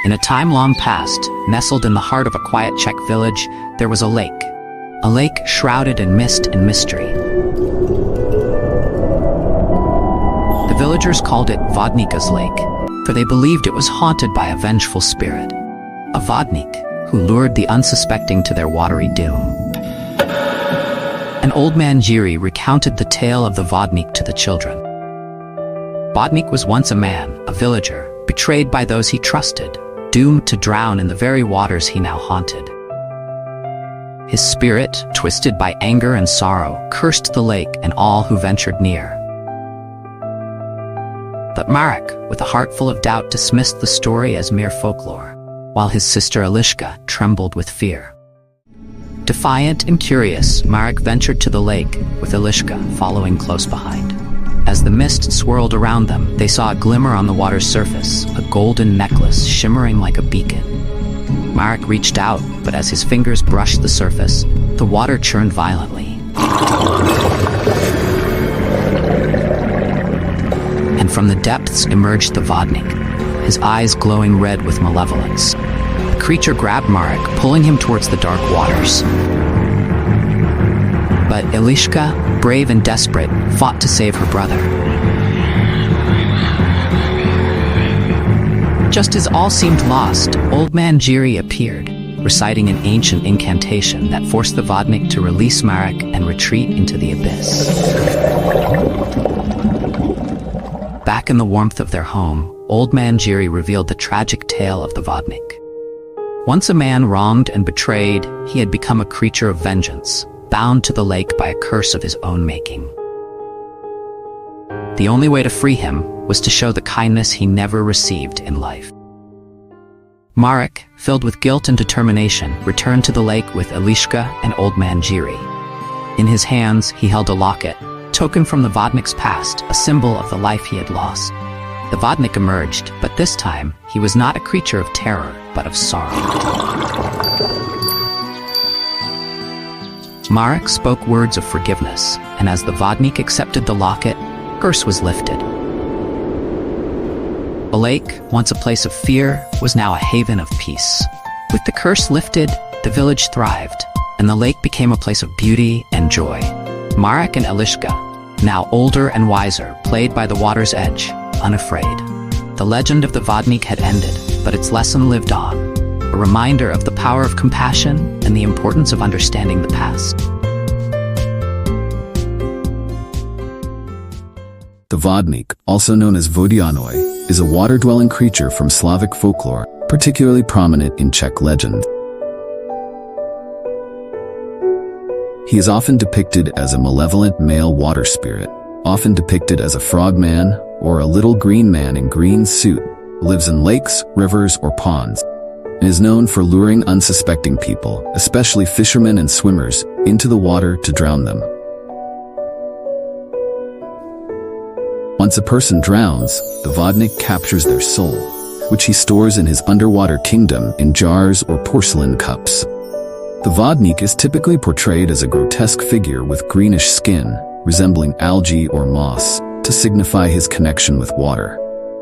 In a time long past, nestled in the heart of a quiet Czech village, there was a lake. A lake shrouded in mist and mystery. The villagers called it Vodník's lake, for they believed it was haunted by a vengeful spirit, a Vodnik, who lured the unsuspecting to their watery doom. An old man Jiří recounted the tale of the Vodnik to the children. Vodnik was once a man, a villager, betrayed by those he trusted, doomed to drown in the very waters he now haunted. His spirit, twisted by anger and sorrow, cursed the lake and all who ventured near. But Marek, with a heart full of doubt, dismissed the story as mere folklore, while his sister Eliška trembled with fear. Defiant and curious, Marek ventured to the lake, with Eliška following close behind. As the mist swirled around them, they saw a glimmer on the water's surface, a golden necklace shimmering like a beacon. Marek reached out, but as his fingers brushed the surface, the water churned violently. And from the depths emerged the Vodnik, his eyes glowing red with malevolence. The creature grabbed Marek, pulling him towards the dark waters. But Eliška, brave and desperate, fought to save her brother. Just as all seemed lost, old man Jiří appeared, reciting an ancient incantation that forced the Vodnik to release Marek and retreat into the abyss. Back in the warmth of their home, old man Jiří revealed the tragic tale of the Vodnik. Once a man wronged and betrayed, he had become a creature of vengeance, bound to the lake by a curse of his own making. The only way to free him was to show the kindness he never received in life. Marek, filled with guilt and determination, returned to the lake with Eliška and old man Jiří. In his hands, he held a locket, token from the Vodnik's past, a symbol of the life he had lost. The Vodnik emerged, but this time, he was not a creature of terror, but of sorrow. Marek spoke words of forgiveness, and as the Vodnik accepted the locket, curse was lifted. The lake, once a place of fear, was now a haven of peace. With the curse lifted, the village thrived, and the lake became a place of beauty and joy. Marek and Eliška, now older and wiser, played by the water's edge, unafraid. The legend of the Vodnik had ended, but its lesson lived on, a reminder of the power of compassion and the importance of understanding the past. The Vodnik, also known as Vodňák, is a water-dwelling creature from Slavic folklore, particularly prominent in Czech legend. He is often depicted as a malevolent male water spirit, often depicted as a frogman or a little green man in green suit, who lives in lakes, rivers, or ponds, and is known for luring unsuspecting people, especially fishermen and swimmers, into the water to drown them. Once a person drowns, the Vodnik captures their soul, which he stores in his underwater kingdom in jars or porcelain cups. The Vodnik is typically portrayed as a grotesque figure with greenish skin, resembling algae or moss, to signify his connection with water.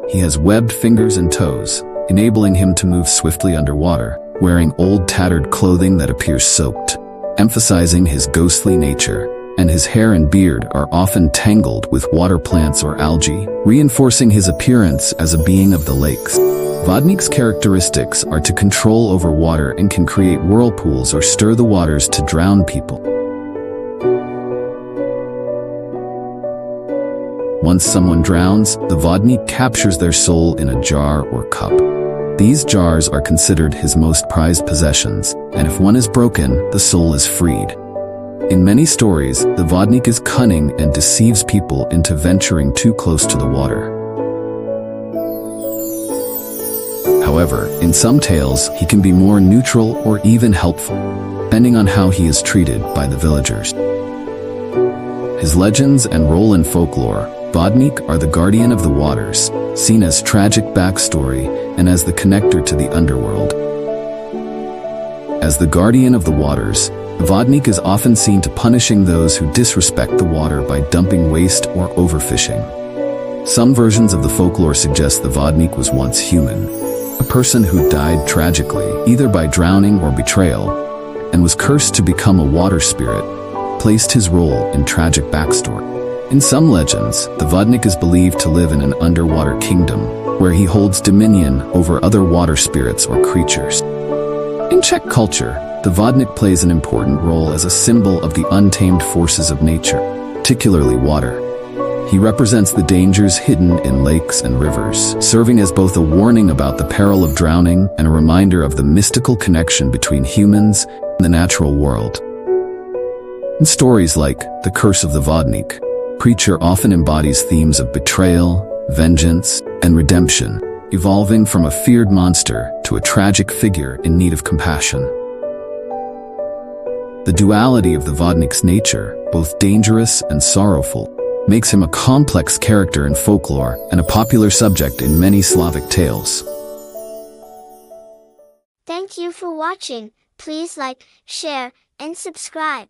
He has webbed fingers and toes, enabling him to move swiftly underwater, wearing old tattered clothing that appears soaked, emphasizing his ghostly nature, and his hair and beard are often tangled with water plants or algae, reinforcing his appearance as a being of the lakes. Vodnik's characteristics are to control over water and can create whirlpools or stir the waters to drown people. Once someone drowns, the Vodnik captures their soul in a jar or cup. These jars are considered his most prized possessions, and if one is broken, the soul is freed. In many stories, the Vodnik is cunning and deceives people into venturing too close to the water. However, in some tales, he can be more neutral or even helpful, depending on how he is treated by the villagers. His legends and role in folklore, Vodnik are the guardian of the waters, seen as tragic backstory and as the connector to the underworld. As the guardian of the waters, the Vodnik is often seen to punishing those who disrespect the water by dumping waste or overfishing. Some versions of the folklore suggest the Vodnik was once human, a person who died tragically, either by drowning or betrayal, and was cursed to become a water spirit, placed his role in tragic backstory. In some legends, the Vodnik is believed to live in an underwater kingdom, where he holds dominion over other water spirits or creatures. In Czech culture, the Vodnik plays an important role as a symbol of the untamed forces of nature, particularly water. He represents the dangers hidden in lakes and rivers, serving as both a warning about the peril of drowning and a reminder of the mystical connection between humans and the natural world. In stories like The Curse of the Vodnik, creature often embodies themes of betrayal, vengeance, and redemption, evolving from a feared monster to a tragic figure in need of compassion. The duality of the Vodnik's nature, both dangerous and sorrowful, makes him a complex character in folklore and a popular subject in many Slavic tales. Thank you for watching. Please like, share, and subscribe.